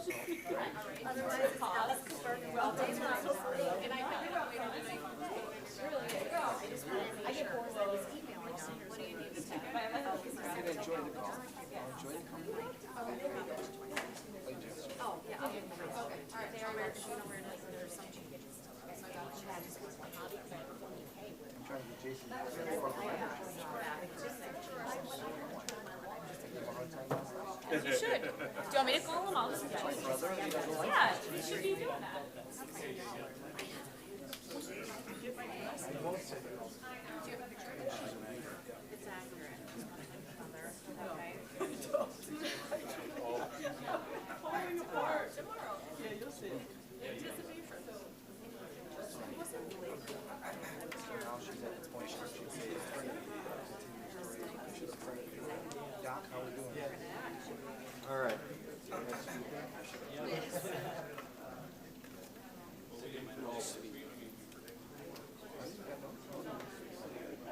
Otherwise, it's Alice Cooper. Well, Dave's not so free. And I found out later tonight. I just wanted to make sure. I was emailing them. What do you need to take? Enjoy the call. Enjoy the company. Oh, yeah. Okay. All right. They are where, you know where it is. There's some changes. So I got Chad just was like, I'll be back. I'm trying to get Jason. You should. Do you want me to call him? I'll just get him. Yeah, you should be doing that. It's accurate. Okay. Falling apart. Tomorrow. Yeah, you'll see. Anticipation. Now she's at the point where she's Doc, how we doing? All right.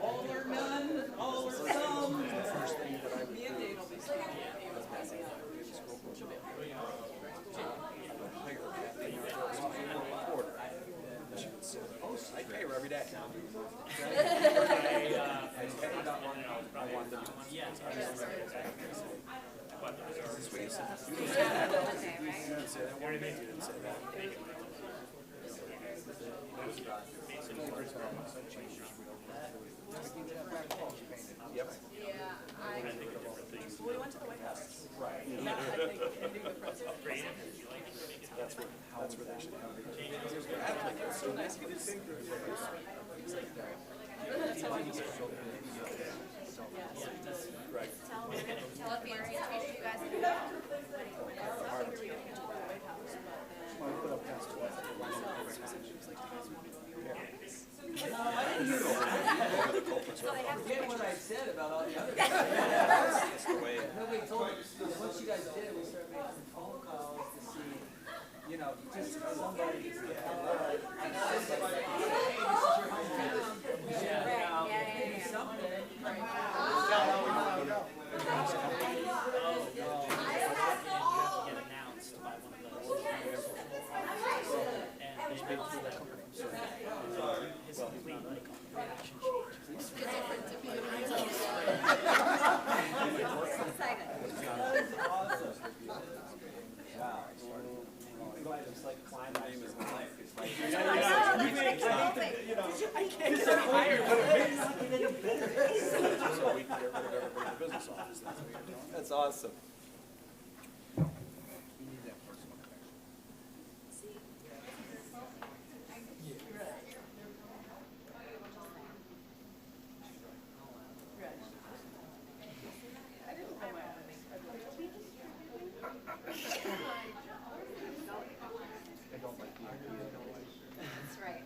All or none, all or some. Me and Dave will be I pay her every day. Yep. So we went to the White House. Right. Yeah, I think ending the president. That's where they should have it. It's so nice to get his Right. Tell up Mary, you guys. Forget what I said about all the other guys. Nobody told me. Once you guys did, we started making phone calls to see, you know, just somebody to get hey, this is your hometown. Maybe something. That's awesome. That's right.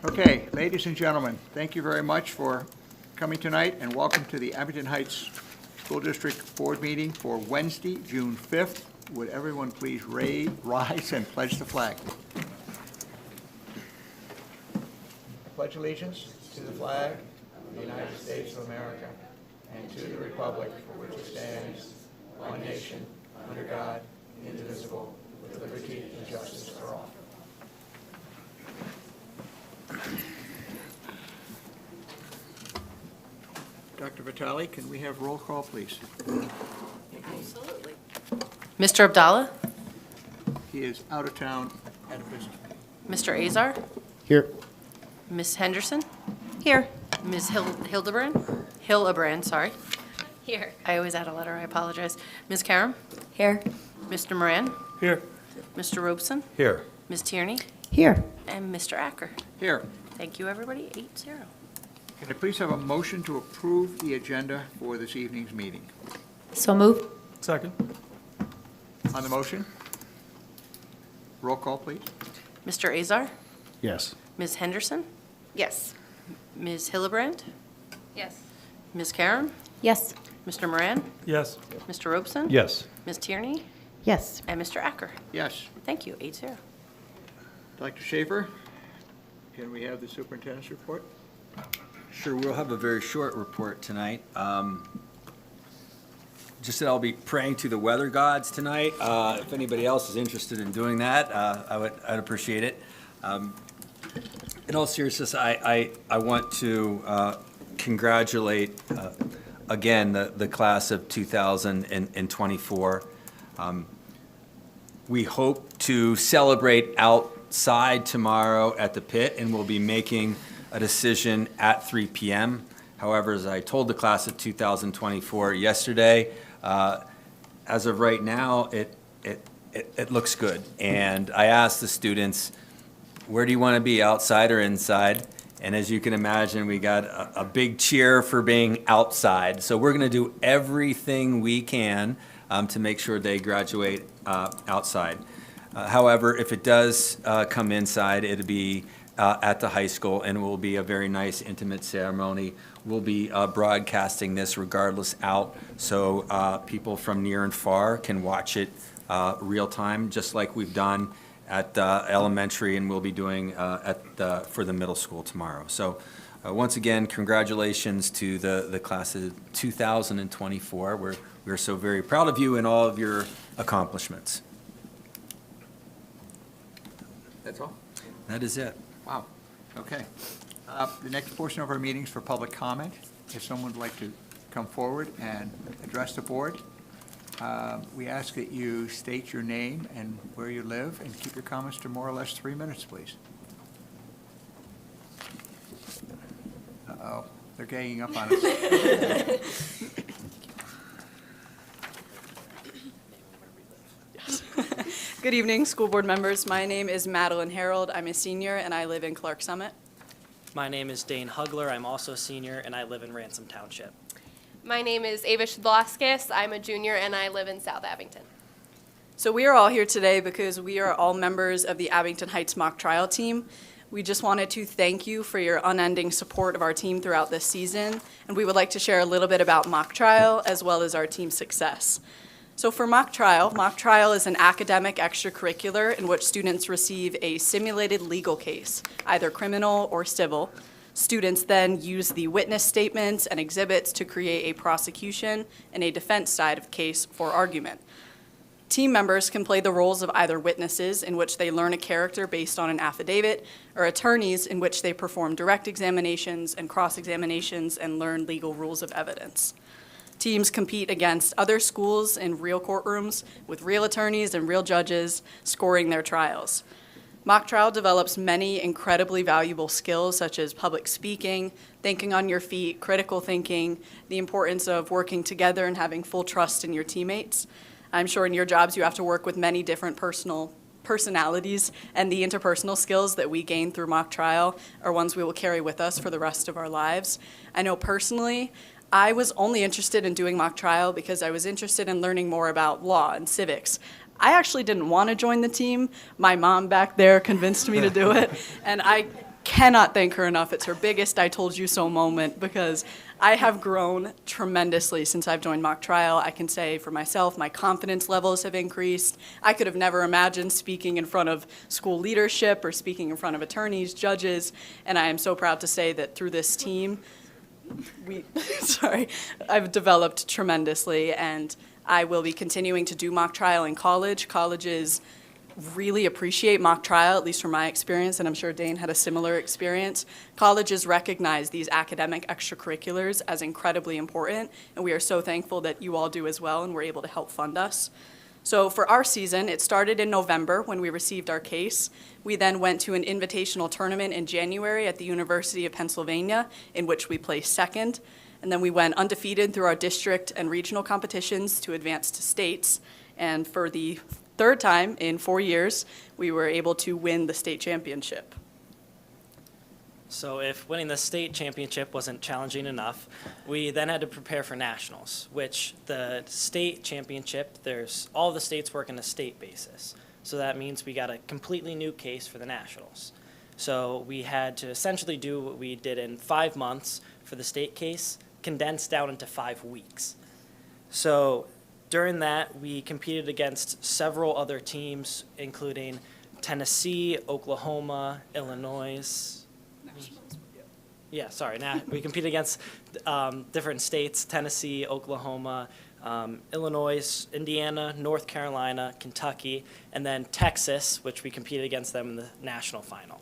Okay, ladies and gentlemen, thank you very much for coming tonight, and welcome to the Abington Heights School District Board meeting for Wednesday, June 5th. Would everyone please rise and pledge the flag? I pledge allegiance to the flag of the United States of America and to the republic for which it stands, one nation, under God, indivisible, with liberty and justice for all. Dr. Vitale, can we have roll call, please? Absolutely. Mr. Abdallah? He is out of town at a business meeting. Mr. Azar? Here. Ms. Henderson? Here. Ms. Hildebrand, sorry. Here. I always add a letter, I apologize. Ms. Karam? Here. Mr. Moran? Here. Mr. Robeson? Here. Ms. Tierney? Here. And Mr. Acker. Here. Thank you, everybody. 8-0. Can I please have a motion to approve the agenda for this evening's meeting? So move. Second. On the motion? Roll call, please. Mr. Azar? Yes. Ms. Henderson? Yes. Ms. Hildebrand? Yes. Ms. Karam? Yes. Mr. Moran? Yes. Mr. Robeson? Yes. Ms. Tierney? Yes. And Mr. Acker. Yes. Thank you. 8-0. Dr. Schaefer, can we have the superintendent's report? Sure, we'll have a very short report tonight. Just that I'll be praying to the weather gods tonight. If anybody else is interested in doing that, I'd appreciate it. In all seriousness, I want to congratulate again the class of 2024. We hope to celebrate outside tomorrow at the pit, and we'll be making a decision at 3 p.m. However, as I told the class of 2024 yesterday, as of right now, it looks good. And I asked the students, where do you want to be, outside or inside? And as you can imagine, we got a big cheer for being outside. So we're going to do everything we can to make sure they graduate outside. However, if it does come inside, it'll be at the high school, and it will be a very nice, intimate ceremony. We'll be broadcasting this regardless out, so people from near and far can watch it real time, just like we've done at elementary, and we'll be doing for the middle school tomorrow. So once again, congratulations to the class of 2024. We're so very proud of you and all of your accomplishments. That's all? That is it. Wow, okay. The next portion of our meeting is for public comment. If someone would like to come forward and address the board, we ask that you state your name and where you live, and keep your comments to more or less 3 minutes, please. Uh-oh, they're ganging up on us. Good evening, school board members. My name is Madeline Harold. I'm a senior, and I live in Clark Summit. My name is Dane Hugler. I'm also a senior, and I live in Ransom Township. My name is Ava Shidlaskis. I'm a junior, and I live in South Abington. So we are all here today because we are all members of the Abington Heights mock trial team. We just wanted to thank you for your unending support of our team throughout this season, and we would like to share a little bit about mock trial as well as our team's success. So for mock trial is an academic extracurricular in which students receive a simulated legal case, either criminal or civil. Students then use the witness statements and exhibits to create a prosecution and a defense side of the case for argument. Team members can play the roles of either witnesses, in which they learn a character based on an affidavit, or attorneys, in which they perform direct examinations and cross-examinations and learn legal rules of evidence. Teams compete against other schools in real courtrooms with real attorneys and real judges scoring their trials. Mock trial develops many incredibly valuable skills such as public speaking, thinking on your feet, critical thinking, the importance of working together and having full trust in your teammates. I'm sure in your jobs you have to work with many different personalities, and the interpersonal skills that we gain through mock trial are ones we will carry with us for the rest of our lives. I know personally, I was only interested in doing mock trial because I was interested in learning more about law and civics. I actually didn't want to join the team. My mom back there convinced me to do it, and I cannot thank her enough. It's her biggest I told you so moment, because I have grown tremendously since I've joined mock trial. I can say for myself, my confidence levels have increased. I could have never imagined speaking in front of school leadership or speaking in front of attorneys, judges, and I am so proud to say that through this team, I've developed tremendously, and I will be continuing to do mock trial in college. Colleges really appreciate mock trial, at least from my experience, and I'm sure Dane had a similar experience. Colleges recognize these academic extracurriculars as incredibly important, and we are so thankful that you all do as well, and we're able to help fund us. So for our season, it started in November when we received our case. We then went to an invitational tournament in January at the University of Pennsylvania, in which we placed second. And then we went undefeated through our district and regional competitions to advance to states. And for the third time in 4 years, we were able to win the state championship. So if winning the state championship wasn't challenging enough, we then had to prepare for nationals, which the state championship, all the states work on a state basis. So that means we got a completely new case for the nationals. So we had to essentially do what we did in 5 months for the state case, condensed down into 5 weeks. So during that, we competed against several other teams, including Tennessee, Oklahoma, Illinois. We competed against different states: Tennessee, Oklahoma, Illinois, Indiana, North Carolina, Kentucky, and then Texas, which we competed against them in the national final.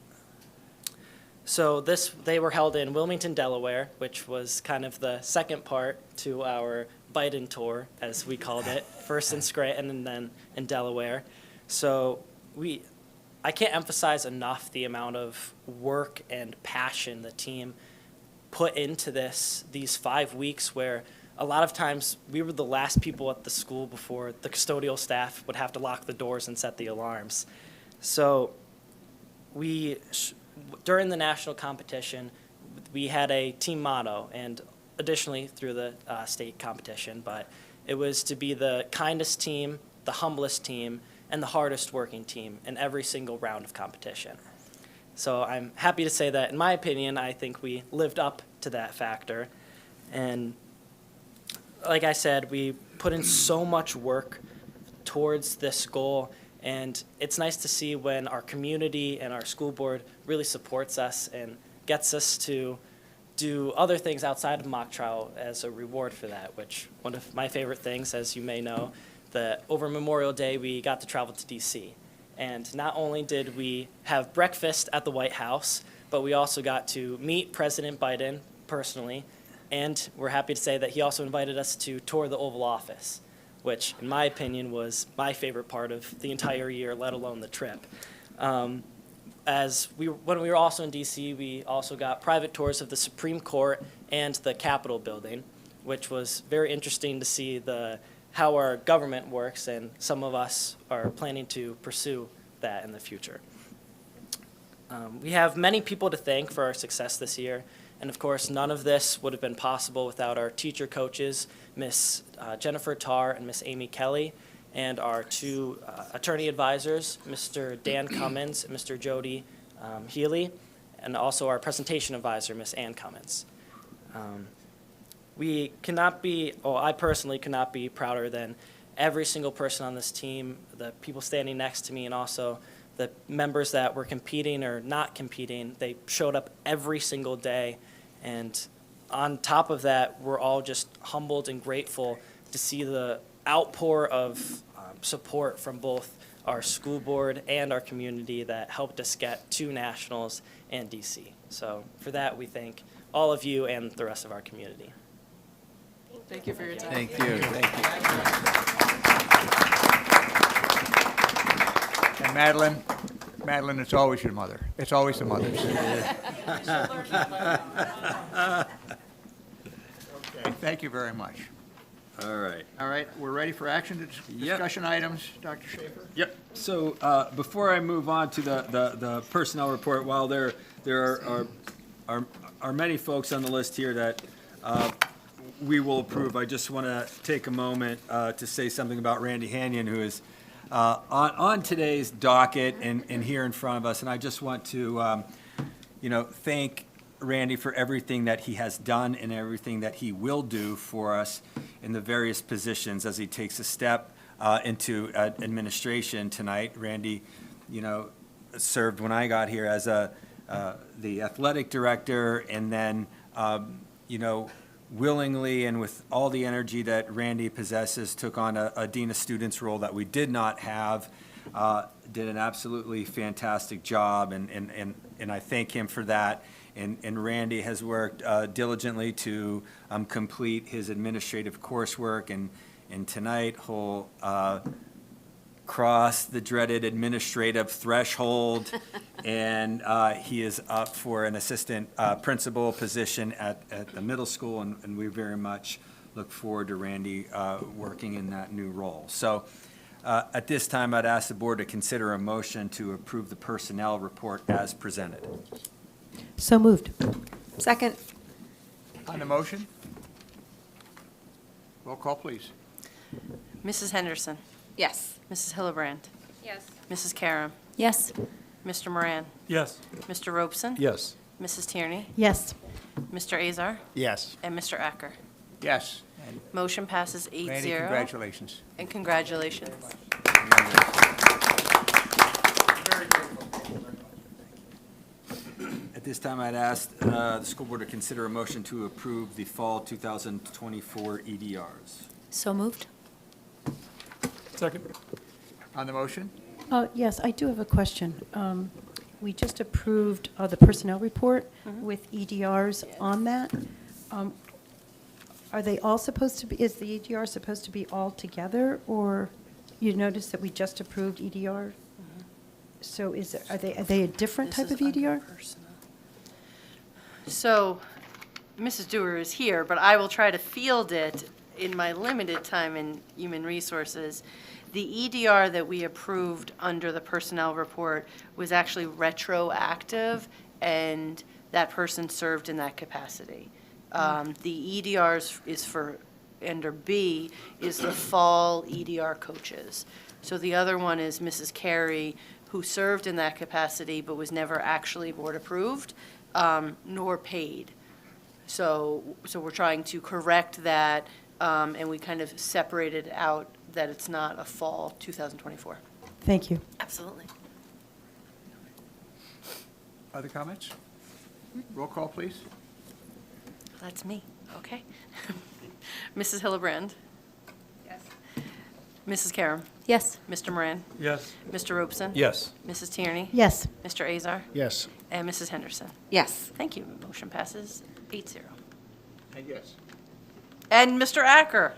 So they were held in Wilmington, Delaware, which was kind of the second part to our Biden tour, as we called it, first in Scranton and then in Delaware. So I can't emphasize enough the amount of work and passion the team put into these 5 weeks, where a lot of times we were the last people at the school before the custodial staff would have to lock the doors and set the alarms. So during the national competition, we had a team motto, and additionally through the state competition, but it was to be the kindest team, the humblest team, and the hardest working team in every single round of competition. So I'm happy to say that, in my opinion, I think we lived up to that factor. And like I said, we put in so much work towards this goal, and it's nice to see when our community and our school board really supports us and gets us to do other things outside of mock trial as a reward for that, which one of my favorite things, as you may know, that over Memorial Day, we got to travel to D.C. And not only did we have breakfast at the White House, but we also got to meet President Biden personally, and we're happy to say that he also invited us to tour the Oval Office, which, in my opinion, was my favorite part of the entire year, let alone the trip. When we were also in D.C., we also got private tours of the Supreme Court and the Capitol building, which was very interesting to see how our government works, and some of us are planning to pursue that in the future. We have many people to thank for our success this year, and of course, none of this would have been possible without our teacher coaches, Miss Jennifer Tarr and Miss Amy Kelly, and our 2 attorney advisors, Mr. Dan Cummins and Mr. Jody Healy, and also our presentation advisor, Miss Ann Cummins. I personally cannot be prouder than every single person on this team, the people standing next to me, and also the members that were competing or not competing. They showed up every single day, and on top of that, we're all just humbled and grateful to see the outpour of support from both our school board and our community that helped us get to nationals and DC. So for that, we thank all of you and the rest of our community. Thank you for your time. Thank you, thank you. And Madeline, it's always your mother. It's always the mothers. Okay, thank you very much. All right. All right, we're ready for action, discussion items, Dr. Schaefer? Yep. So before I move on to the personnel report, while there are many folks on the list here that we will approve, I just want to take a moment to say something about Randy Hanyon, who is on today's docket and here in front of us. And I just want to thank Randy for everything that he has done and everything that he will do for us in the various positions as he takes a step into administration tonight. Randy, served when I got here as the athletic director, and then, willingly and with all the energy that Randy possesses, took on a dean of students role that we did not have. Did an absolutely fantastic job, and I thank him for that. And Randy has worked diligently to complete his administrative coursework, and tonight he'll cross the dreaded administrative threshold, and he is up for an assistant principal position at the middle school, and we very much look forward to Randy working in that new role. So at this time, I'd ask the board to consider a motion to approve the personnel report as presented. So moved. Second. On the motion? Roll call, please. Mrs. Henderson. Yes. Mrs. Hillebrand. Yes. Mrs. Karam. Yes. Mr. Moran. Yes. Mr. Robeson. Yes. Mrs. Tierney. Yes. Mr. Azar. Yes. And Mr. Acker. Yes. And Motion passes 8-0. Randy, congratulations. And congratulations. At this time, I'd ask the school board to consider a motion to approve the fall 2024 EDRs. So moved. Second. On the motion? Yes, I do have a question. We just approved the personnel report with EDRs on that. Are they all supposed to be, is the EDR supposed to be all together, or you notice that we just approved EDR? So are they a different This type of is under EDR? personnel. So, Mrs. Dewar is here, but I will try to field it in my limited time in human resources. The EDR that we approved under the personnel report was actually retroactive, and that person served in that capacity. The EDRs is for, under B, is the fall EDR coaches. So the other one is Mrs. Carey, who served in that capacity but was never actually board approved, nor paid. So we're trying to correct that, and we kind of separated out that it's not a fall 2024. Thank you. Absolutely. Other comments? Roll call, please. That's me, okay. Mrs. Hillebrand. Yes. Mrs. Karam. Yes. Mr. Moran. Yes. Mr. Robeson. Yes. Mrs. Tierney. Yes. Mr. Azar. Yes. And Mrs. Henderson. Yes. Thank you. Motion passes 8-0. And yes. And Mr. Acker.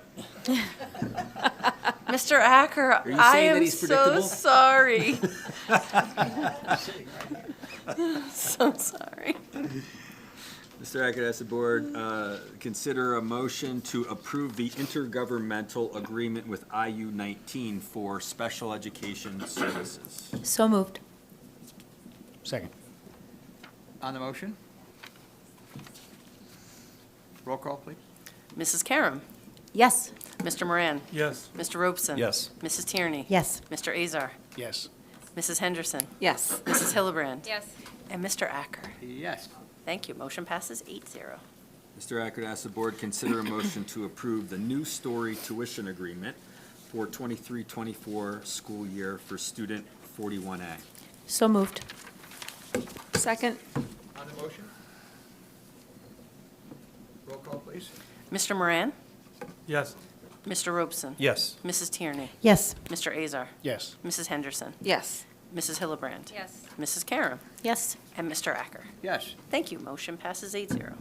Mr. Acker, you I saying that am he's so predictable? sorry. So sorry. Mr. Acker, ask the board, consider a motion to approve the intergovernmental agreement with IU-19 for special education services. So moved. Second. On the motion? Roll call, please. Mrs. Karam. Yes. Mr. Moran. Yes. Mr. Robeson. Yes. Mrs. Tierney. Yes. Mr. Azar. Yes. Mrs. Henderson. Yes. Mrs. Hillebrand. Yes. And Mr. Acker. Yes. Thank you. Motion passes 8-0. Mr. Acker, ask the board, consider a motion to approve the new story tuition agreement for 23-24 school year for student 41A. So moved. Second. On the motion? Roll call, please. Mr. Moran. Yes. Mr. Robeson. Yes. Mrs. Tierney. Yes. Mr. Azar. Yes. Mrs. Henderson. Yes. Mrs. Hillebrand. Yes. Mrs. Karam. Yes. And Mr. Acker. Yes. Thank you. Motion passes 8-0.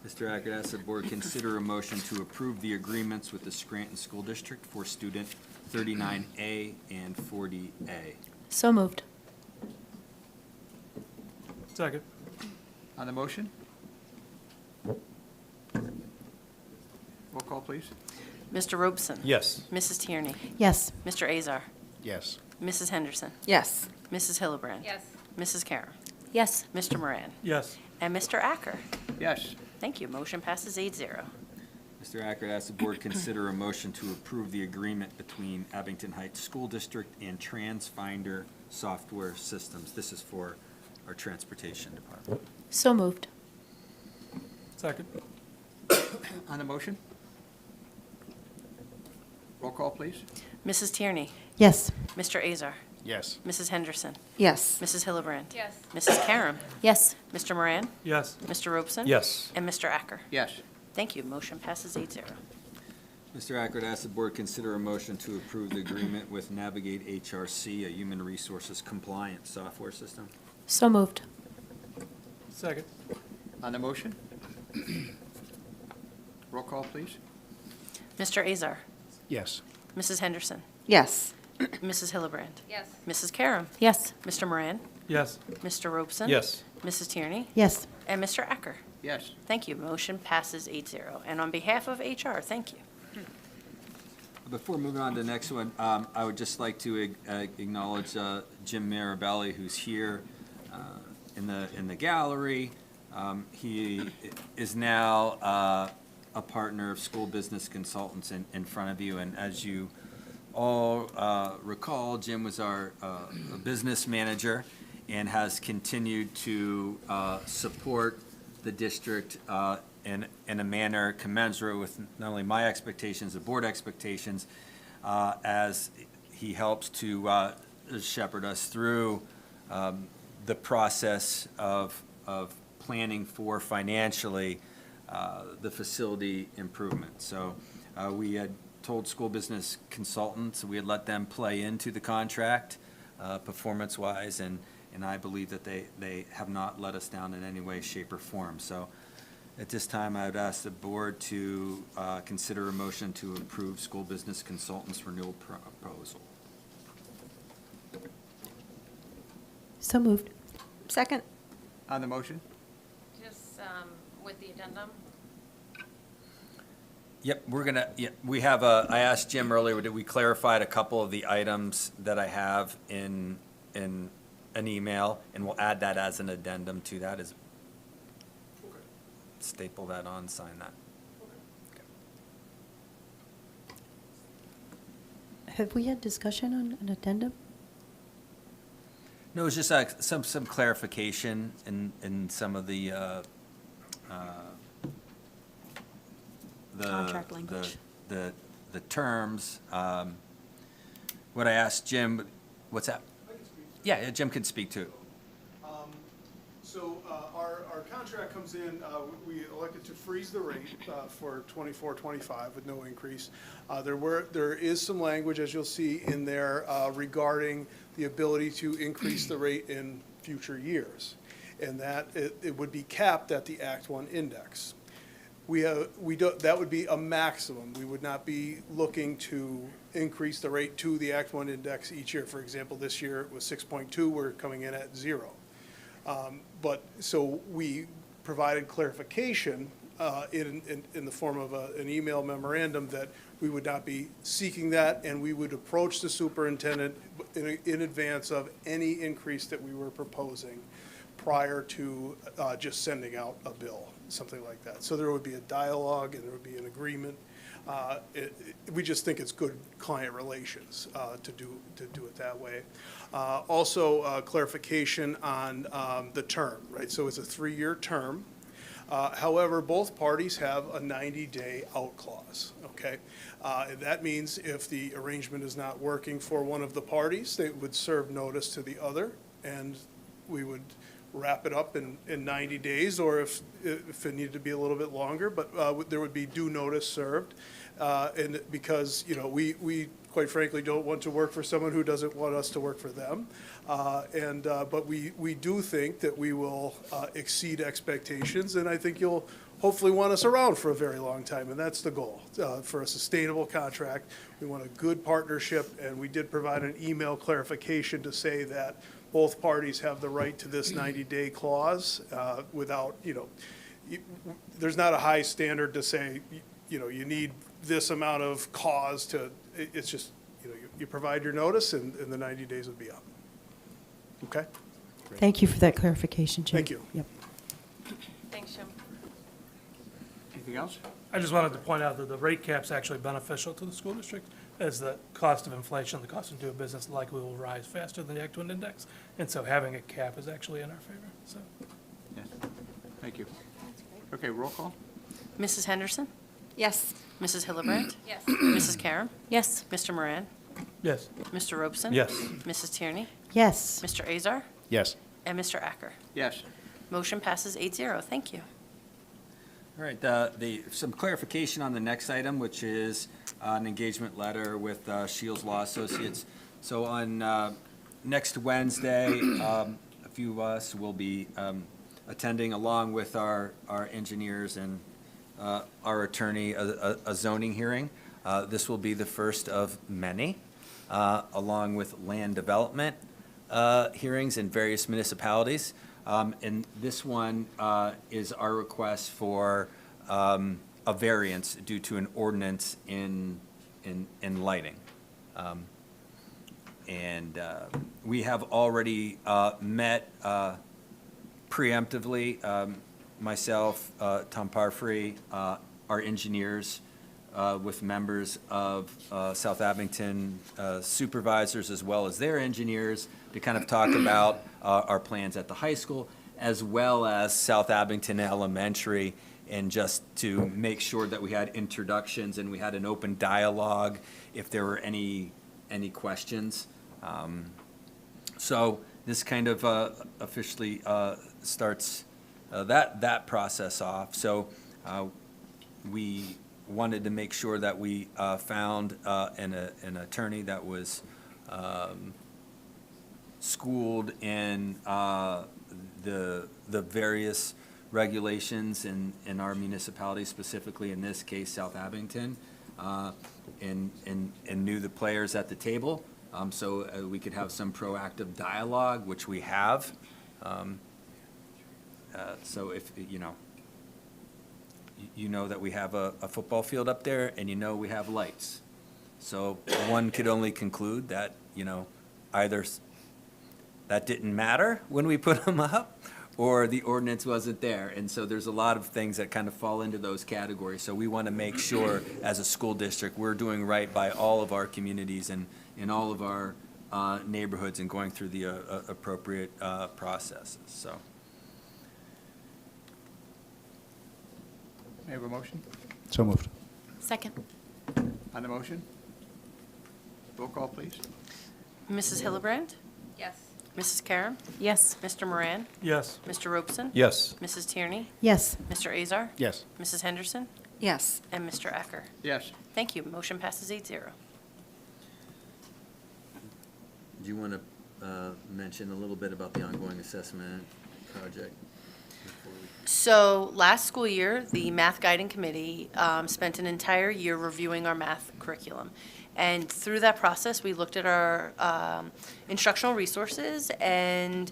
Mr. Acker, ask the board, consider a motion to approve the agreements with the Scranton School District for student 39A and 40A. So moved. Second. On the motion? Roll call, please. Mr. Robeson. Yes. Mrs. Tierney. Yes. Mr. Azar. Yes. Mrs. Henderson. Yes. Mrs. Hillebrand. Yes. Mrs. Karam. Yes. Mr. Moran. Yes. And Mr. Acker. Yes. Thank you. Motion passes 8-0. Mr. Acker, ask the board, consider a motion to approve the agreement between Abington Heights School District and TransFinder Software Systems. This is for our transportation department. So moved. Second. On the motion? Roll call, please. Mrs. Tierney. Yes. Mr. Azar. Yes. Mrs. Henderson. Yes. Mrs. Hillebrand. Yes. Mrs. Karam. Yes. Mr. Moran. Yes. Mr. Robeson. Yes. And Mr. Acker. Yes. Thank you. Motion passes 8-0. Mr. Ackert, ask the board consider a motion to approve the agreement with Navigate HRC, a human resources compliance software system. So moved. Second. On the motion? Roll call, please. Mr. Azar. Yes. Mrs. Henderson. Yes. Mrs. Hillebrand. Yes. Mrs. Karam. Yes. Mr. Moran. Yes. Mr. Robeson. Yes. Mrs. Tierney. Yes. And Mr. Acker. Yes. Thank you. Motion passes 8-0. And on behalf of HR, thank you. Before moving on to the next one, I would just like to acknowledge Jim Marabelli, who's here in the gallery. He is now a partner of School Business Consultants in front of you, and as you all recall, Jim was our business manager and has continued to support the district in a manner commensurate with not only my expectations, the board expectations, as he helps to shepherd us through the process of planning for financially the facility improvement. So we had told School Business Consultants, we had let them play into the contract performance-wise, and I believe that they have not let us down in any way, shape, or form. So at this time, I would ask the board to consider a motion to approve School Business Consultants renewal proposal. So moved. Second. On the motion? Just with the addendum? Yep, we have I asked Jim earlier, we clarified a couple of the items that I have in an email, and we'll add that as an addendum to that, staple that on, sign that. Have we had discussion on an addendum? No, it's just some clarification in some of the Contract language. The terms. What I asked Jim, what's that? I can speak. Yeah, Jim can speak to it. So our contract comes in, we elected to freeze the rate for 24-25 with no increase. There is some language, as you'll see in there, regarding the ability to increase the rate in future years, and that it would be capped at the Act 1 index. That would be a maximum. We would not be looking to increase the rate to the Act 1 index each year. For example, this year it was 6.2, we're coming in at 0. But, so we provided clarification in the form of an email memorandum that we would not be seeking that, and we would approach the superintendent in advance of any increase that we were proposing prior to just sending out a bill, something like that. So there would be a dialogue and there would be an agreement. We just think it's good client relations to do it that way. Also, clarification on the term, right? So it's a 3-year term. However, both parties have a 90-day out clause, okay? That means if the arrangement is not working for one of the parties, they would serve notice to the other, and we would wrap it up in 90 days, or if it needed to be a little bit longer, but there would be due notice served. And because, you know, we quite frankly don't want to work for someone who doesn't want us to work for them. But we do think that we will exceed expectations, and I think you'll hopefully want us around for a very long time, and that's the goal, for a sustainable contract. We want a good partnership, and we did provide an email clarification to say that both parties have the right to this 90-day clause without, you know, there's not a high standard to say, you know, you need this amount of cause to, it's just, you know, you provide your notice and the 90 days would be up. Okay? Thank you for that clarification, Jim. Thank you. Yep. Thanks, Jim. Anything else? I just wanted to point out that the rate cap's actually beneficial to the school district as the cost of inflation, the cost of doing business likely will rise faster than the Actwin index. And so having a cap is actually in our favor, so. Yes, thank you. Okay, roll call? Mrs. Henderson? Yes. Mrs. Hillebrand? Yes. Mrs. Karam? Yes. Mr. Moran? Yes. Mr. Robeson? Yes. Mrs. Tierney? Yes. Mr. Azar? Yes. And Mr. Acker? Yes. Motion passes 8-0. Thank you. All right, some clarification on the next item, which is an engagement letter with Shields Law Associates. So on next Wednesday, a few of us will be attending, along with our engineers and our attorney, a zoning hearing. This will be the first of many, along with land development hearings in various municipalities. And this one is our request for a variance due to an ordinance in lighting. And we have already met preemptively, myself, Tom Parfrey, our engineers, with members of South Abington supervisors as well as their engineers to kind of talk about our plans at the high school as well as South Abington Elementary, and just to make sure that we had introductions and we had an open dialogue if there were any questions. So this kind of officially starts that process off. So we wanted to make sure that we found an attorney that was schooled in the various regulations in our municipality, specifically in this case, South Abington, and knew the players at the table, so we could have some proactive dialogue, which we have. So if, you know that we have a football field up there, and we have lights. So one could only conclude that, either that didn't matter when we put them up, or the ordinance wasn't there. And so there's a lot of things that kind of fall into those categories. So we want to make sure, as a school district, we're doing right by all of our communities and in all of our neighborhoods and going through the appropriate processes, so. May I have a motion? So moved. Second. On the motion? Roll call, please. Mrs. Hillebrand? Yes. Mrs. Karam? Yes. Mr. Moran? Yes. Mr. Robeson? Yes. Mrs. Tierney? Yes. Mr. Azar? Yes. Mrs. Henderson? Yes. And Mr. Acker? Yes. Thank you. Motion passes 8-0. Do you want to mention a little bit about the ongoing assessment project? So last school year, the Math Guiding Committee spent an entire year reviewing our math curriculum. And through that process, we looked at our instructional resources, and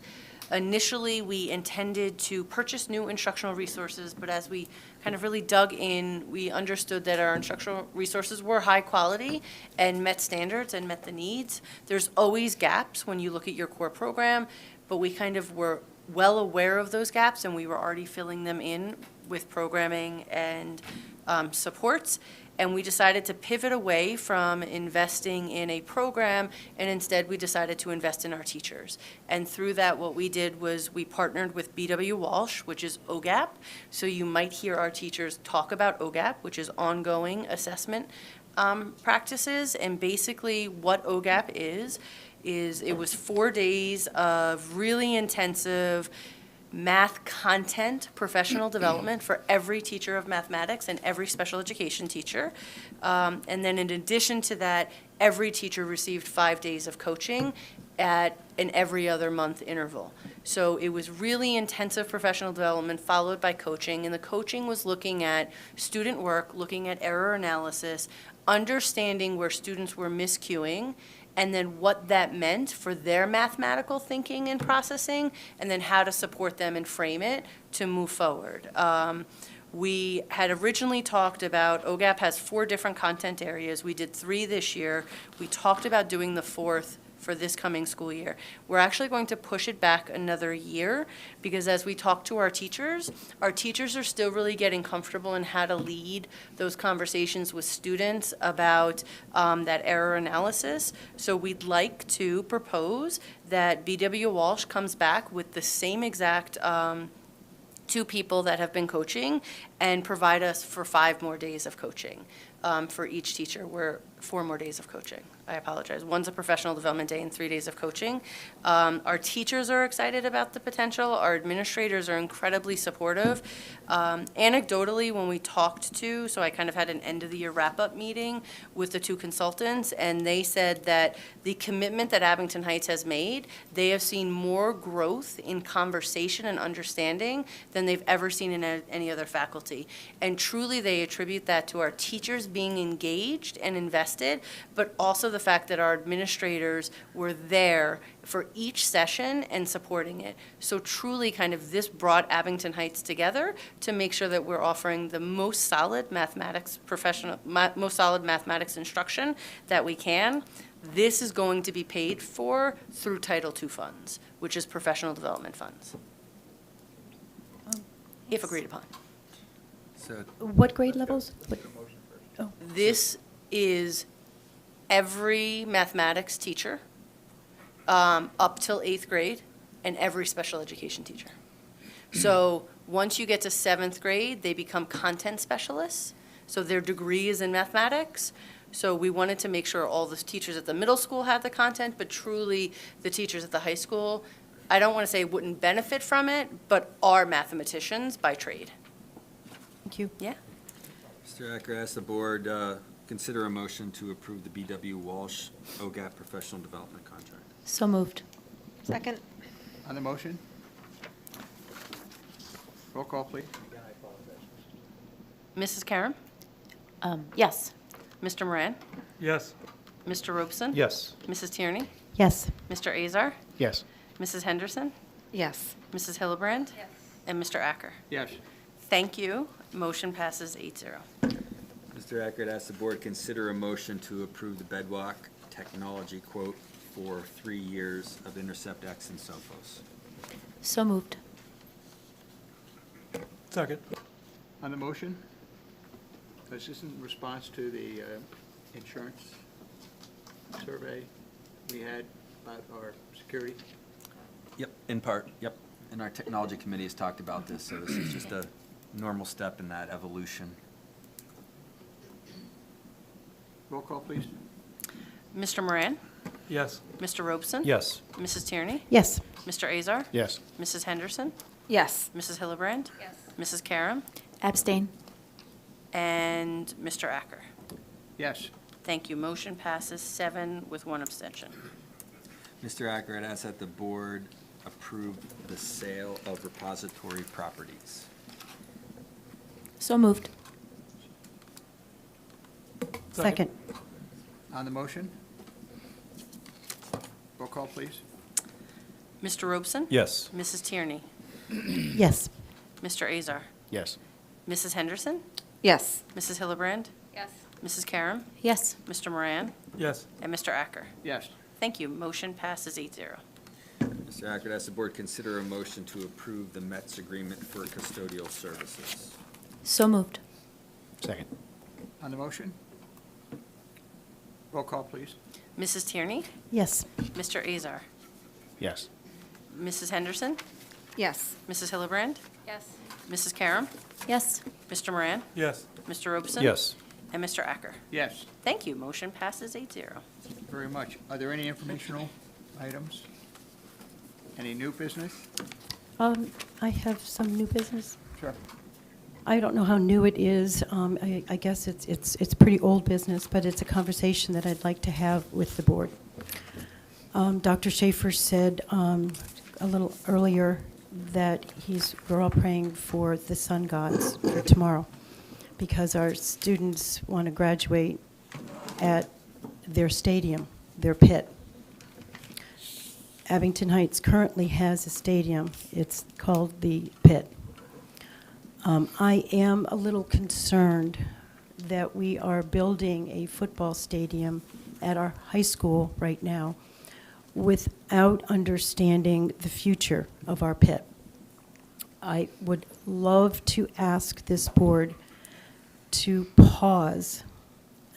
initially we intended to purchase new instructional resources, but as we kind of really dug in, we understood that our instructional resources were high quality and met standards and met the needs. There's always gaps when you look at your core program, but we kind of were well aware of those gaps, and we were already filling them in with programming and supports. And we decided to pivot away from investing in a program, and instead we decided to invest in our teachers. And through that, what we did was we partnered with BW Walsh, which is OGAP. So you might hear our teachers talk about OGAP, which is ongoing assessment practices. And basically what OGAP is it was 4 days of really intensive math content, professional development for every teacher of mathematics and every special education teacher. And then in addition to that, every teacher received 5 days of coaching at an every other month interval. So it was really intensive professional development followed by coaching. And the coaching was looking at student work, looking at error analysis, understanding where students were miscuing, and then what that meant for their mathematical thinking and processing, and then how to support them and frame it to move forward. We had originally talked about, OGAP has 4 different content areas. We did 3 this year. We talked about doing the 4th for this coming school year. We're actually going to push it back another year because as we talk to our teachers are still really getting comfortable in how to lead those conversations with students about that error analysis. So we'd like to propose that BW Walsh comes back with the same exact 2 people that have been coaching and provide us for 5 more days of coaching for each teacher. We're 4 more days of coaching. I apologize. One's a professional development day and 3 days of coaching. Our teachers are excited about the potential. Our administrators are incredibly supportive. Anecdotally, when we talked to, so I kind of had an end of the year wrap-up meeting with the 2 consultants, and they said that the commitment that Abington Heights has made, they have seen more growth in conversation and understanding than they've ever seen in any other faculty. And truly, they attribute that to our teachers being engaged and invested, but also the fact that our administrators were there for each session and supporting it. So truly, kind of this brought Abington Heights together to make sure that we're offering the most solid mathematics instruction that we can. This is going to be paid for through Title II funds, which is professional development funds, if agreed upon. So What grade levels? This is every mathematics teacher up till 8th grade and every special education teacher. So once you get to 7th grade, they become content specialists. So their degree is in mathematics. So we wanted to make sure all the teachers at the middle school had the content, but truly the teachers at the high school, I don't want to say wouldn't benefit from it, but are mathematicians by trade. Thank you. Yeah. Mr. Acker, ask the board, consider a motion to approve the BW Walsh OGAP professional development contract. So moved. Second. On the motion? Roll call, please. Mrs. Karam? Yes. Mr. Moran? Yes. Mr. Robeson? Yes. Mrs. Tierney? Yes. Mr. Azar? Yes. Mrs. Henderson? Yes. Mrs. Hillebrand? Yes. And Mr. Acker? Yes. Thank you. Motion passes 8-0. Mr. Acker, ask the board, consider a motion to approve the Bedwalk technology quote for 3 years of Intercept X and Sophos. So moved. Second. On the motion? Is this in response to the insurance survey we had about our security? Yep, in part, yep. And our technology committee has talked about this, so this is just a normal step in that evolution. Roll call, please. Mr. Moran? Yes. Mr. Robeson? Yes. Mrs. Tierney? Yes. Mr. Azar? Yes. Mrs. Henderson? Yes. Mrs. Hillebrand? Yes. Mrs. Karam? Abstain. And Mr. Acker? Yes. Thank you. Motion passes 7 with 1 abstention. Mr. Acker, I'd ask that the board approve the sale of repository properties. So moved. Second. On the motion? Roll call, please. Mr. Robeson? Yes. Mrs. Tierney? Yes. Mr. Azar? Yes. Mrs. Henderson? Yes. Mrs. Hillebrand? Yes. Mrs. Karam? Yes. Mr. Moran? Yes. And Mr. Acker? Yes. Thank you. Motion passes 8-0. Mr. Acker, I'd ask the board consider a motion to approve the METS agreement for custodial services. So moved. Second. On the motion? Roll call, please. Mrs. Tierney? Yes. Mr. Azar? Yes. Mrs. Henderson? Yes. Mrs. Hillebrand? Yes. Mrs. Karam? Yes. Mr. Moran? Yes. Mr. Robeson? Yes. And Mr. Acker? Yes. Thank you. Motion passes 8-0. Very much. Are there any informational items? Any new business? I have some new business. Sure. I don't know how new it is. I guess it's pretty old business, but it's a conversation that I'd like to have with the board. Dr. Schaefer said a little earlier that we're all praying for the sun gods for tomorrow because our students want to graduate at their stadium, their pit. Abington Heights currently has a stadium. It's called the Pit. I am a little concerned that we are building a football stadium at our high school right now without understanding the future of our pit. I would love to ask this board to pause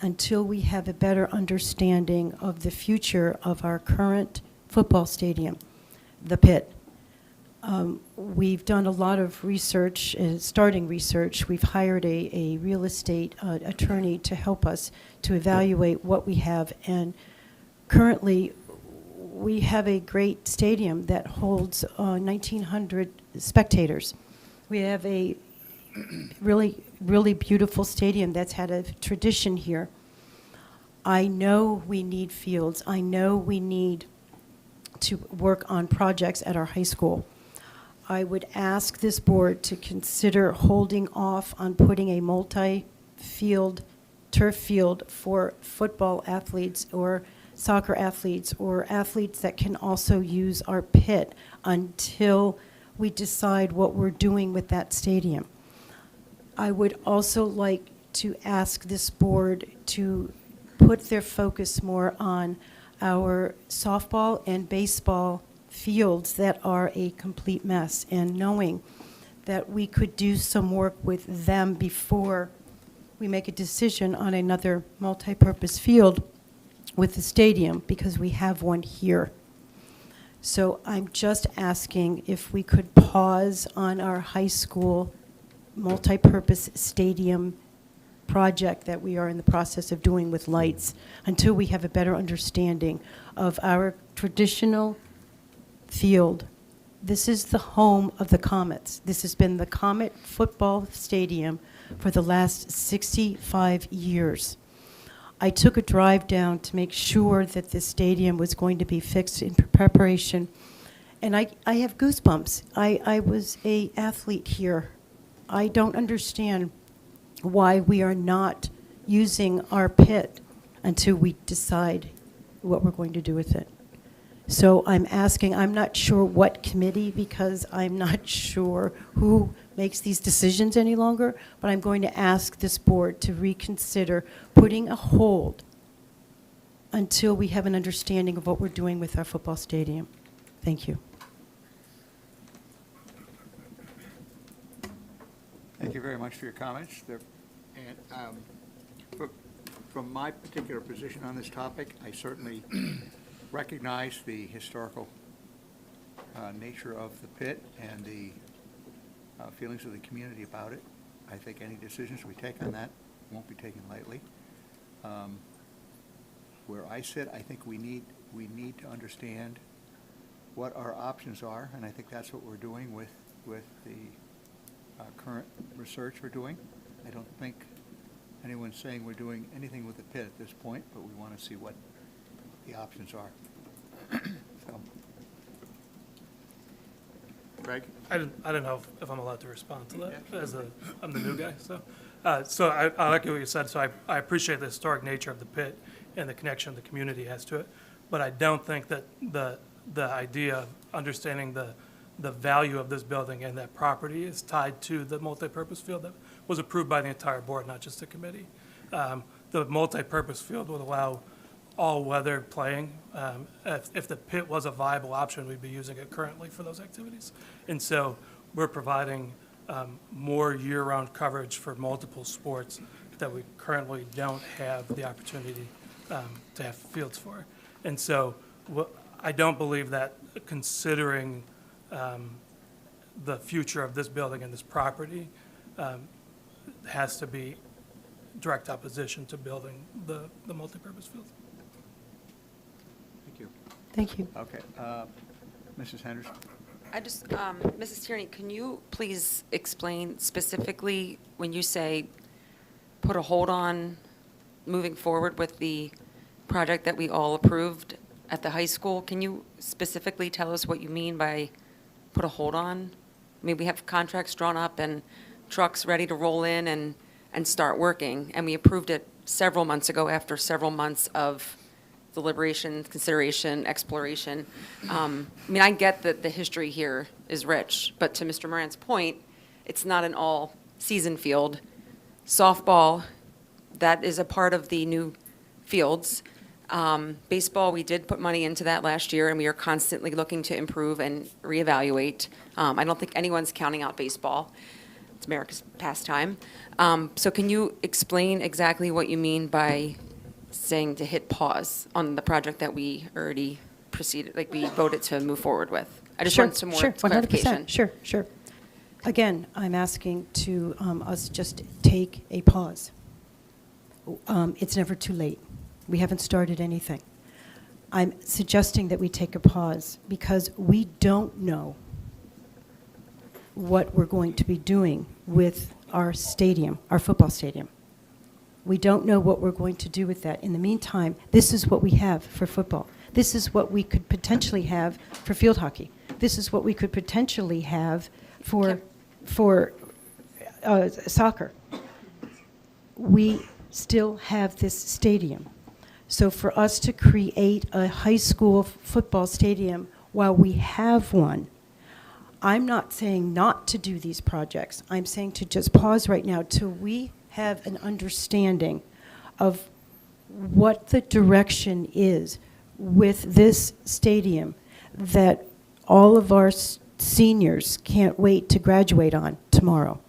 until we have a better understanding of the future of our current football stadium, the pit. We've done a lot of research, starting research. We've hired a real estate attorney to help us to evaluate what we have. And currently, we have a great stadium that holds 1,900 spectators. We have a really beautiful stadium that's had a tradition here. I know we need fields. I know we need to work on projects at our high school. I would ask this board to consider holding off on putting a multi-field, turf field for football athletes or soccer athletes or athletes that can also use our pit until we decide what we're doing with that stadium. I would also like to ask this board to put their focus more on our softball and baseball fields that are a complete mess, and knowing that we could do some work with them before we make a decision on another multi-purpose field with the stadium, because we have one here. So I'm just asking if we could pause on our high school multi-purpose stadium project that we are in the process of doing with lights until we have a better understanding of our traditional field. This is the home of the Comets. This has been the Comet football stadium for the last 65 years. I took a drive down to make sure that this stadium was going to be fixed in preparation, and I have goosebumps. I was an athlete here. I don't understand why we are not using our pit until we decide what we're going to do with it. So I'm asking, I'm not sure what committee, because I'm not sure who makes these decisions any longer, but I'm going to ask this board to reconsider putting a hold until we have an understanding of what we're doing with our football stadium. Thank you. Thank you very much for your comments. From my particular position on this topic, I certainly recognize the historical nature of the pit and the feelings of the community about it. I think any decisions we take on that won't be taken lightly. Where I sit, I think we need to understand what our options are, and I think that's what we're doing with the current research we're doing. I don't think anyone's saying we're doing anything with the pit at this point, but we want to see what the options are. So, Greg? I don't know if I'm allowed to respond to that, I'm the new guy, so. So I like what you said, so I appreciate the historic nature of the pit and the connection the community has to it, but I don't think that the idea of understanding the value of this building and that property is tied to the multipurpose field that was approved by the entire board, not just the committee. The multipurpose field would allow all-weather playing. If the pit was a viable option, we'd be using it currently for those activities. And so we're providing more year-round coverage for multiple sports that we currently don't have the opportunity to have fields for. And so I don't believe that considering the future of this building and this property has to be direct opposition to building the multipurpose field. Thank you. Thank you. Okay. Mrs. Henderson? I just, Mrs. Tierney, can you please explain specifically when you say put a hold on moving forward with the project that we all approved at the high school? Can you specifically tell us what you mean by put a hold on? I mean, we have contracts drawn up and trucks ready to roll in and start working, and we approved it several months ago after several months of deliberation, consideration, exploration. I mean, I get that the history here is rich, but to Mr. Moran's point, it's not an all-season field. Softball, that is a part of the new fields. Baseball, we did put money into that last year, and we are constantly looking to improve and reevaluate. I don't think anyone's counting out baseball. It's America's pastime. So can you explain exactly what you mean by saying to hit pause on the project that we already proceeded, like we voted to move forward with? I just want some more clarification. 100%, sure. Again, I'm asking to us just take a pause. It's never too late. We haven't started anything. I'm suggesting that we take a pause because we don't know what we're going to be doing with our stadium, our football stadium. We don't know what we're going to do with that. In the meantime, this is what we have for football. This is what we could potentially have for field hockey. This is what we could potentially have for soccer. We still have this stadium. So for us to create a high school football stadium while we have one, I'm not saying not to do these projects. I'm saying to just pause right now till we have an understanding of what the direction is with this stadium that all of our seniors can't wait to graduate on tomorrow.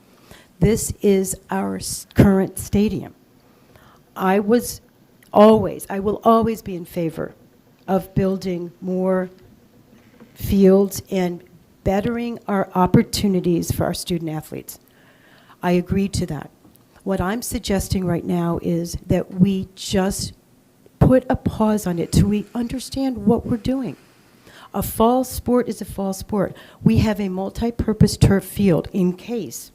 This is our current stadium. I will always be in favor of building more fields and bettering our opportunities for our student athletes. I agree to that. What I'm suggesting right now is that we just put a pause on it till we understand what we're doing. A fall sport is a fall sport. We have a multi-purpose turf field in case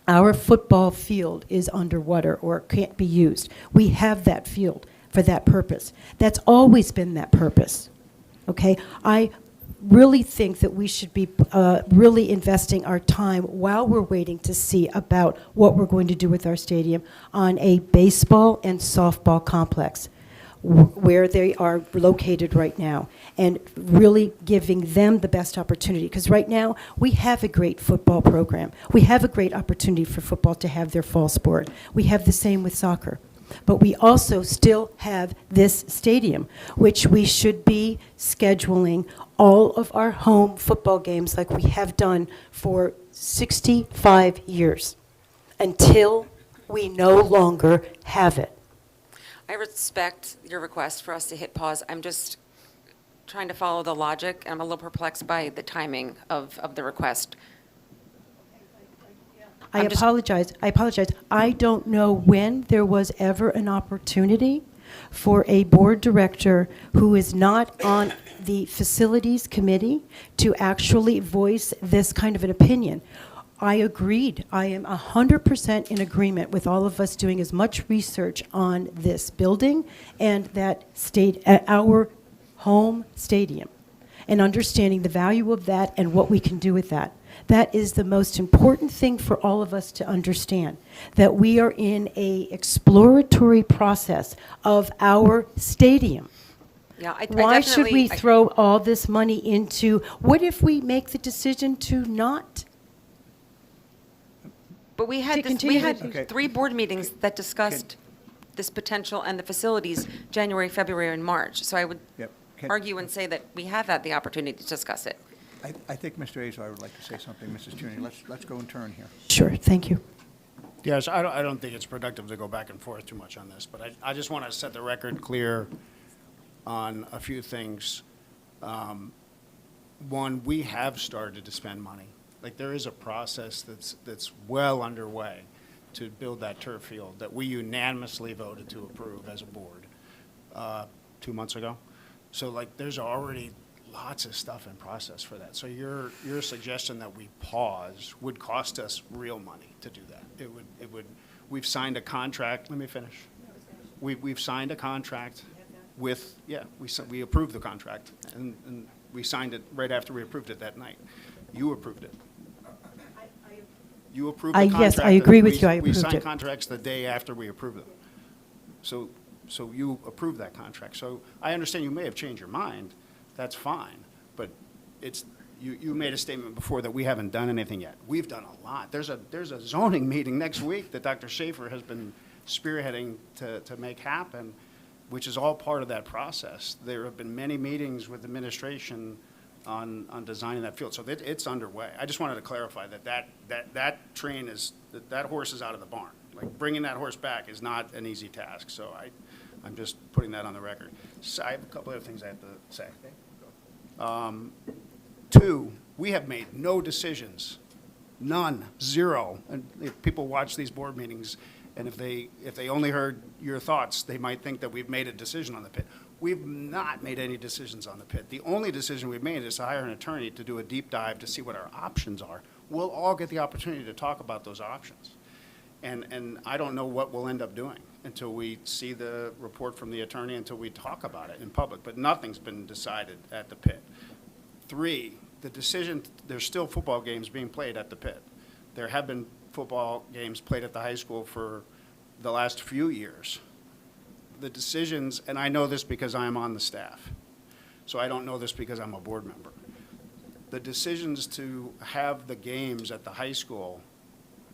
our football field is underwater or can't be used. We have that field for that purpose. That's always been that purpose. Okay? I really think that we should be really investing our time while we're waiting to see about what we're going to do with our stadium on a baseball and softball complex where they are located right now, and really giving them the best opportunity. Because right now, we have a great football program. We have a great opportunity for football to have their fall sport. We have the same with soccer. But we also still have this stadium, which we should be scheduling all of our home football games like we have done for 65 years until we no longer have it. I respect your request for us to hit pause. I'm just trying to follow the logic. I'm a little perplexed by the timing of the request. I apologize. I don't know when there was ever an opportunity for a board director who is not on the facilities committee to actually voice this kind of an opinion. I agreed. I am 100% in agreement with all of us doing as much research on this building and that our home stadium, and understanding the value of that and what we can do with that. That is the most important thing for all of us to understand, that we are in a exploratory process of our stadium. Yeah, Why should we throw all this money into, what if we make the decision to not? But we had 3 board meetings that discussed this potential and the facilities January, February, and March. So I would argue and say that we have had the opportunity to discuss it. I think Mr. Azar would like to say something. Mrs. Tierney, let's go in turn here. Sure, thank you. Yes, I don't think it's productive to go back and forth too much on this, but I just want to set the record clear on a few things. One, we have started to spend money. Like, there is a process that's well underway to build that turf field that we unanimously voted to approve as a board 2 months ago. So, like, there's already lots of stuff in process for that. So your suggestion that we pause would cost us real money to do that. It would. We've signed a contract. Let me finish. We've signed a contract with, we approved the contract, and we signed it right after we approved it that night. You approved it. You approved the contract. Yes, I agree with you. I approved it. We signed contracts the day after we approved them. So you approved that contract. So I understand you may have changed your mind. That's fine. But you made a statement before that we haven't done anything yet. We've done a lot. There's a zoning meeting next week that Dr. Schaefer has been spearheading to make happen. which is all part of that process. There have been many meetings with administration on designing that field, so it's underway. I just wanted to clarify that train is, that horse is out of the barn. Like, bringing that horse back is not an easy task, so I'm just putting that on the record. So I have a couple other things I have to say. Two, we have made no decisions, none, zero. And if people watch these board meetings, and if they only heard your thoughts, they might think that we've made a decision on the pit. We've not made any decisions on the pit. The only decision we've made is to hire an attorney to do a deep dive to see what our options are. We'll all get the opportunity to talk about those options. And I don't know what we'll end up doing until we see the report from the attorney, until we talk about it in public. But nothing's been decided at the pit. Three, the decision, there's still football games being played at the pit. There have been football games played at the high school for the last few years. The decisions, and I know this because I am on the staff, so I don't know this because I'm a board member. The decisions to have the games at the high school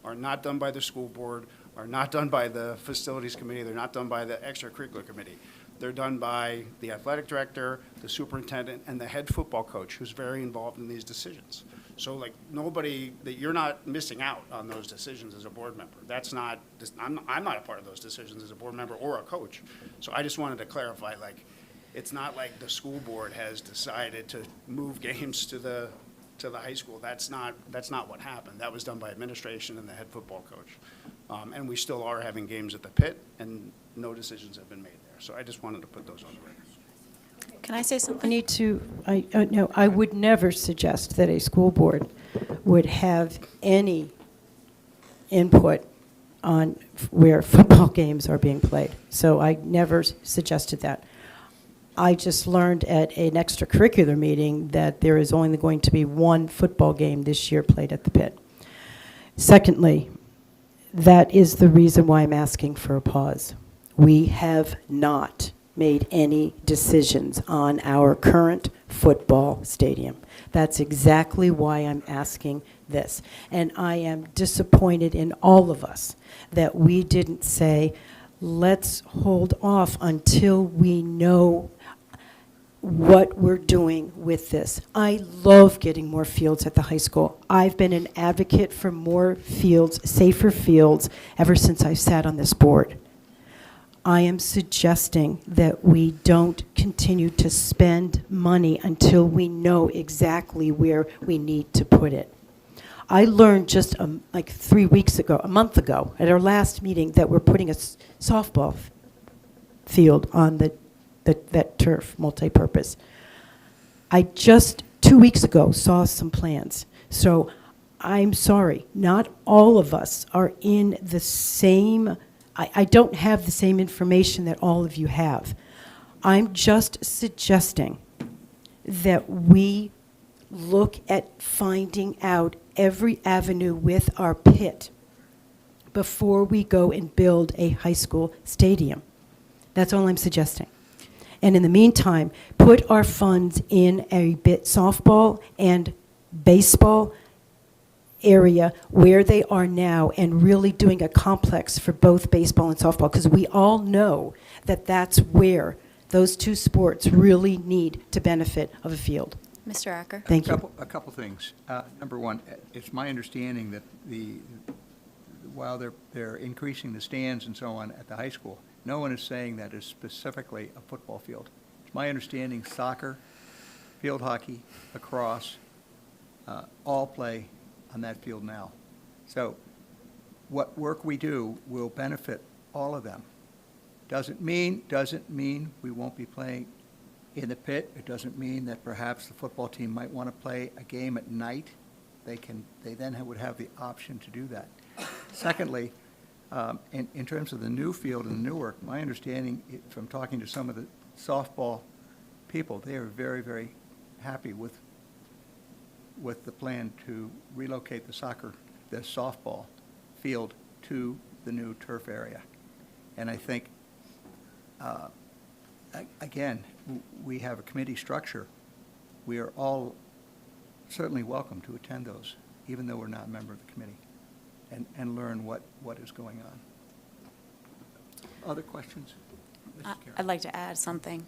are not done by the school board, are not done by the facilities committee, they're not done by the extracurricular committee. They're done by the athletic director, the superintendent, and the head football coach, who's very involved in these decisions. So, like, nobody, that you're not missing out on those decisions as a board member. That's not, I'm not a part of those decisions as a board member or a coach. So I just wanted to clarify, like, it's not like the school board has decided to move games to the high school. That's not what happened. That was done by administration and the head football coach. And we still are having games at the pit, and no decisions have been made there. So I just wanted to put those on the record. Can I say I something? need to, no, I would never suggest that a school board would have any input on where football games are being played. So I never suggested that. I just learned at an extracurricular meeting that there is only going to be one football game this year played at the pit. Secondly, that is the reason why I'm asking for a pause. We have not made any decisions on our current football stadium. That's exactly why I'm asking this. And I am disappointed in all of us that we didn't say, let's hold off until we know what we're doing with this. I love getting more fields at the high school. I've been an advocate for more fields, safer fields, ever since I sat on this board. I am suggesting that we don't continue to spend money until we know exactly where we need to put it. I learned just like 3 weeks ago, a month ago, at our last meeting, that we're putting a softball field on that turf, multi-purpose. I just 2 weeks ago saw some plans. So I'm sorry, not all of us are in the same, I don't have the same information that all of you have. I'm just suggesting that we look at finding out every avenue with our pit before we go and build a high school stadium. That's all I'm suggesting. And in the meantime, put our funds in a bit softball and baseball area where they are now, and really doing a complex for both baseball and softball, because we all know that that's where those two sports really need to benefit of a field. Mr. Acker? Thank you. A couple things. Number one, it's my understanding that while they're increasing the stands and so on at the high school, no one is saying that is specifically a football field. It's my understanding soccer, field hockey, lacrosse, all play on that field now. So what work we do will benefit all of them. Doesn't mean we won't be playing in the pit. It doesn't mean that perhaps the football team might want to play a game at night. They then would have the option to do that. Secondly, in terms of the new field and the Newark, my understanding from talking to some of the softball people, they are very, very happy with the plan to relocate the softball field to the new turf area. And I think, again, we have a committee structure. We are all certainly welcome to attend those, even though we're not a member of the committee, and learn what is going on. Other questions? Mrs. I'd like to add something.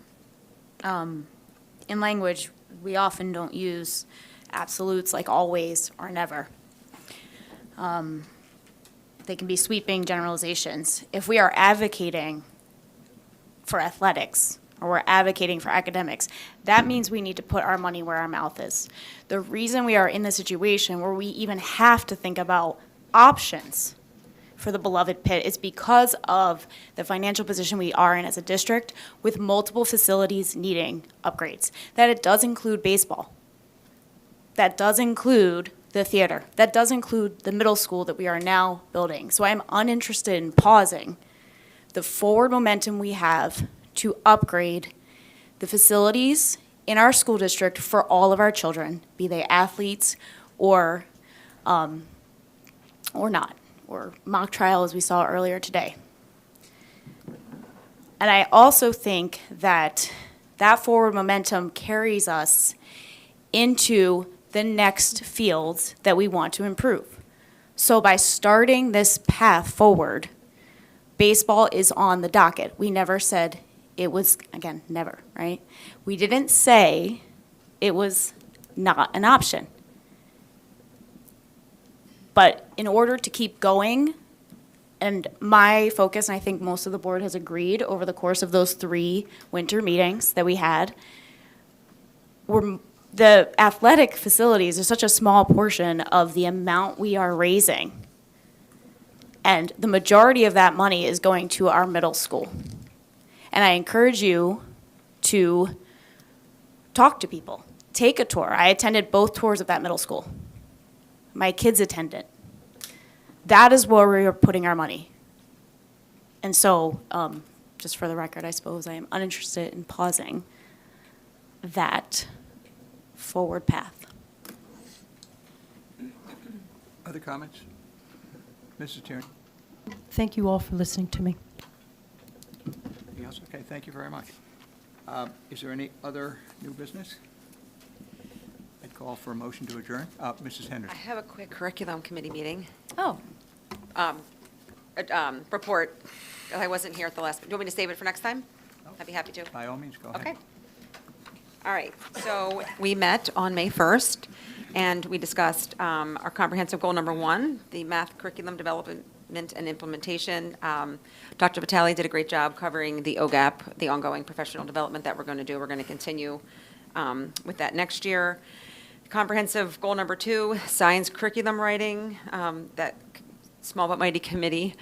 In language, we often don't use absolutes like always or never. They can be sweeping generalizations. If we are advocating for athletics or we're advocating for academics, that means we need to put our money where our mouth is. The reason we are in the situation where we even have to think about options for the beloved pit is because of the financial position we are in as a district with multiple facilities needing upgrades. That it does include baseball. That does include the theater. That does include the middle school that we are now building. So I'm uninterested in pausing the forward momentum we have to upgrade the facilities in our school district for all of our children, be they athletes or not, or mock trial as we saw earlier today. And I also think that that forward momentum carries us into the next fields that we want to improve. So by starting this path forward, baseball is on the docket. We never said it was, again, never, right? We didn't say it was not an option. But in order to keep going, and my focus, and I think most of the board has agreed over the course of those 3 winter meetings that we had, the athletic facilities are such a small portion of the amount we are raising. And the majority of that money is going to our middle school. And I encourage you to talk to people, take a tour. I attended both tours of that middle school. My kids attended. That is where we are putting our money. And so, just for the record, I suppose I am uninterested in pausing that forward path. Other comments? Mrs. Tierney? Thank you all for listening to me. Anything else? Okay, thank you very much. Is there any other new business? I'd call for a motion to adjourn. Mrs. I Henderson? have a quick curriculum committee meeting Oh, report. I wasn't here at the last, do you want me to save it for next time? I'd be happy to. By all means, go ahead. Okay. All right, so we met on May 1st, and we discussed our comprehensive goal number 1, the math curriculum development and implementation. Dr. Vitale did a great job covering the OGAP, the ongoing professional development that we're going to do. We're going to continue with that next year. Comprehensive goal number 2, science curriculum writing. That small but mighty committee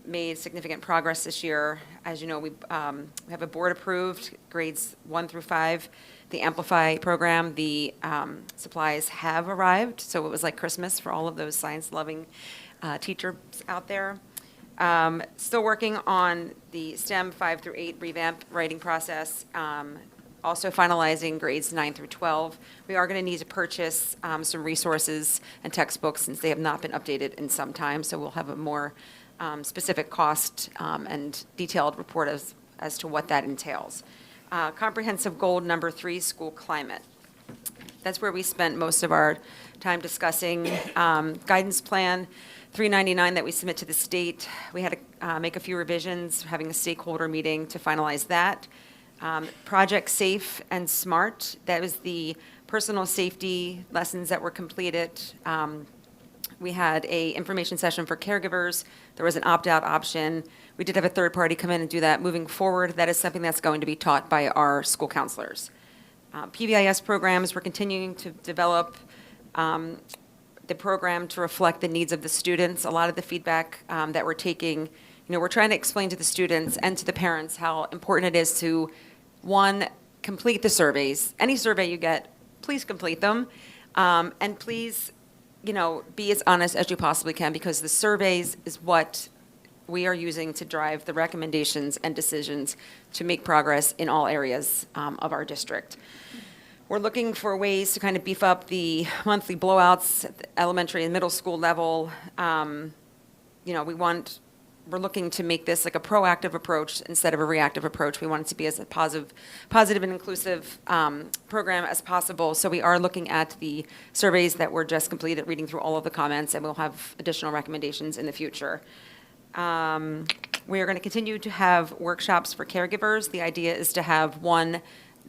made significant progress this year. As you know, we have a board-approved grades 1 through 5. The Amplify program, the supplies have arrived, so it was like Christmas for all of those science-loving teachers out there. Still working on the STEM 5 through 8 revamp writing process. Also finalizing grades 9 through 12. We are going to need to purchase some resources and textbooks since they have not been updated in some time, so we'll have a more specific cost and detailed report as to what that entails. Comprehensive goal number 3, school climate. That's where we spent most of our time discussing guidance plan 399 that we submit to the state. We had to make a few revisions, having a stakeholder meeting to finalize that. Project Safe and Smart, that was the personal safety lessons that were completed. We had a information session for caregivers. There was an opt-out option. We did have a third party come in and do that. Moving forward, that is something that's going to be taught by our school counselors. PBIS programs, we're continuing to develop the program to reflect the needs of the students. A lot of the feedback that we're taking, we're trying to explain to the students and to the parents how important it is to, 1, complete the surveys. Any survey you get, please complete them. And please, be as honest as you possibly can, because the surveys is what we are using to drive the recommendations and decisions to make progress in all areas of our district. We're looking for ways to kind of beef up the monthly blowouts at the elementary and middle school level. We're looking to make this like a proactive approach instead of a reactive approach. We want it to be as a positive and inclusive program as possible. So we are looking at the surveys that were just completed, reading through all of the comments, and we'll have additional recommendations in the future. We are going to continue to have workshops for caregivers. The idea is to have one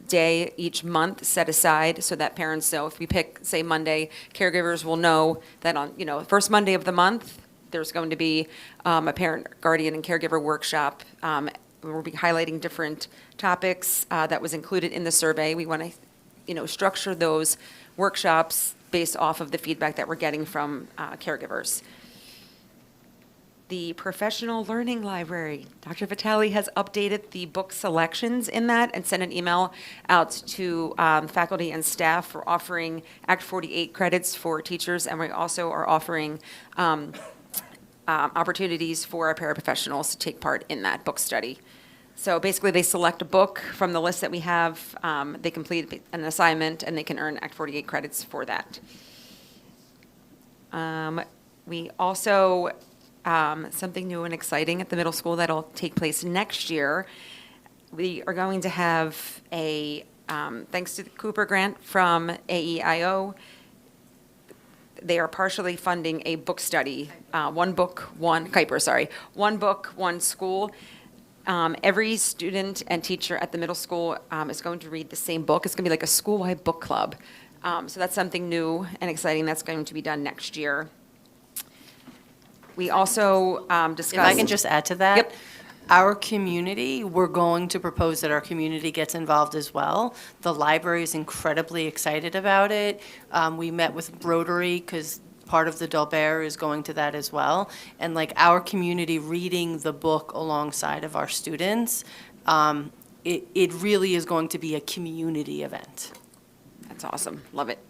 day each month set aside so that parents know. If we pick, say, Monday, caregivers will know that on, first Monday of the month, there's going to be a parent, guardian, and caregiver workshop. We'll be highlighting different topics that was included in the survey. We want to, structure those workshops based off of the feedback that we're getting from caregivers. The professional learning library. Dr. Vitale has updated the book selections in that and sent an email out to faculty and staff for offering Act 48 credits for teachers, and we also are offering opportunities for our paraprofessionals to take part in that book study. So basically, they select a book from the list that we have, they complete an assignment, and they can earn Act 48 credits for that. We also, something new and exciting at the middle school that'll take place next year, we are going to have a, thanks to the Cooper grant from AEIO, they are partially funding a book study, one book, one school. Every student and teacher at the middle school is going to read the same book. It's going to be like a school-wide book club. So that's something new and exciting that's going to be done next year. We also discussed. If I can just add to that. Yep. Our community, we're going to propose that our community gets involved as well. The library is incredibly excited about it. We met with Rotary because part of the Dolbear is going to that as well. And like our community reading the book alongside of our students, it really is going to be a community event. That's awesome. Love it.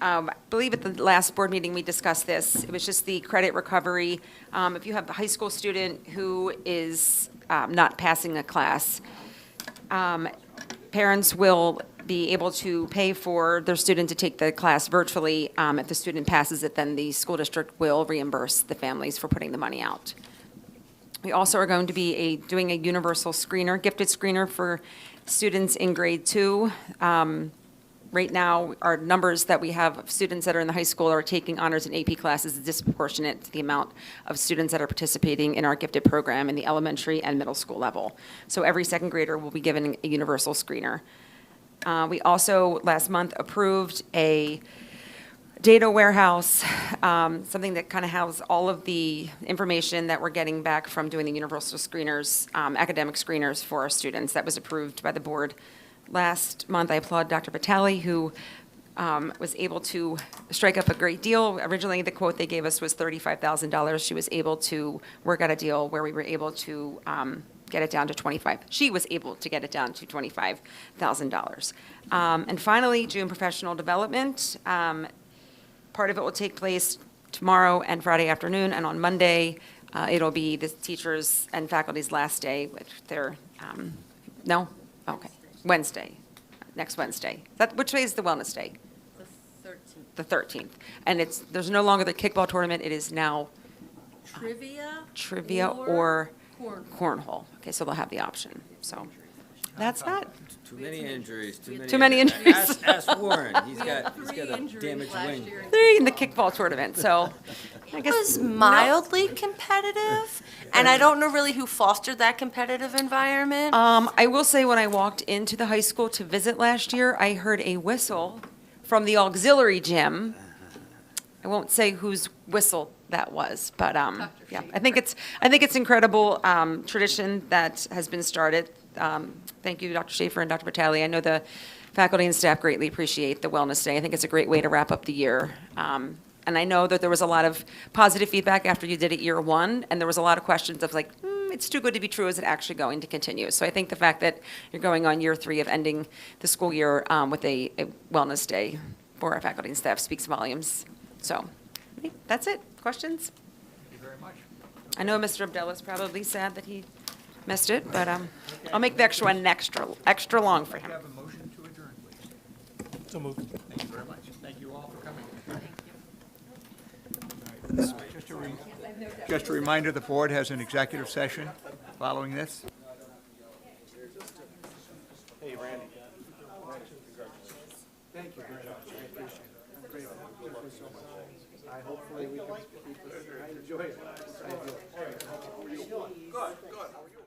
I believe at the last board meeting, we discussed this. It was just the credit recovery. If you have a high school student who is not passing a class, parents will be able to pay for their student to take the class virtually. If the student passes it, then the school district will reimburse the families for putting the money out. We also are going to be doing a universal screener, gifted screener for students in grade 2. Right now, our numbers that we have of students that are in the high school are taking honors and AP classes is disproportionate to the amount of students that are participating in our gifted program in the elementary and middle school level. So every second grader will be given a universal screener. We also, last month, approved a data warehouse, something that kind of has all of the information that we're getting back from doing the universal screeners, academic screeners for our students. That was approved by the board last month. I applaud Dr. Vitale, who was able to strike up a great deal. Originally, the quote they gave us was $35,000. She was able to work out a deal where we were able to get it down to $25,000. She was able to get it down to $25,000. And finally, June professional development. Part of it will take place tomorrow and Friday afternoon, and on Monday, it'll be the teachers' and faculty's last day with their, no? Okay. Wednesday, next Wednesday. Which day is the wellness day? The 13th. The 13th. And there's no longer the kickball tournament, it is now trivia or cornhole. Okay, so they'll have the option, so that's that. Too many injuries, Too many injuries. Ask Warren, he's got a damaged wing. 3 in the kickball tournament, so I It guess. was mildly competitive, and I don't know really who fostered that competitive environment. I will say, when I walked into the high school to visit last year, I heard a whistle from the auxiliary gym. I won't say whose whistle that was, but yeah, I think it's incredible tradition that has been started. Thank you, Dr. Schaefer and Dr. Vitale. I know the faculty and staff greatly appreciate the Wellness Day. I think it's a great way to wrap up the year. And I know that there was a lot of positive feedback after you did it year 1, and there was a lot of questions of like, it's too good to be true. Is it actually going to continue? So I think the fact that you're going on year 3 of ending the school year with a Wellness Day for our faculty and staff speaks volumes. So I think that's it. Questions? Thank you very much. I know Mr. Abdella's probably sad that he missed it, but I'll make the extra one extra long for him. Have a motion to adjourn, please. So moved. Thank you very much. Thank you all for coming. Just a reminder, the board has an executive session following this. Hey, Randy. Thank you very much. I appreciate it. Great. Thank you so much. I hopefully we can keep this, I enjoy it. I do. Good, good. How are you?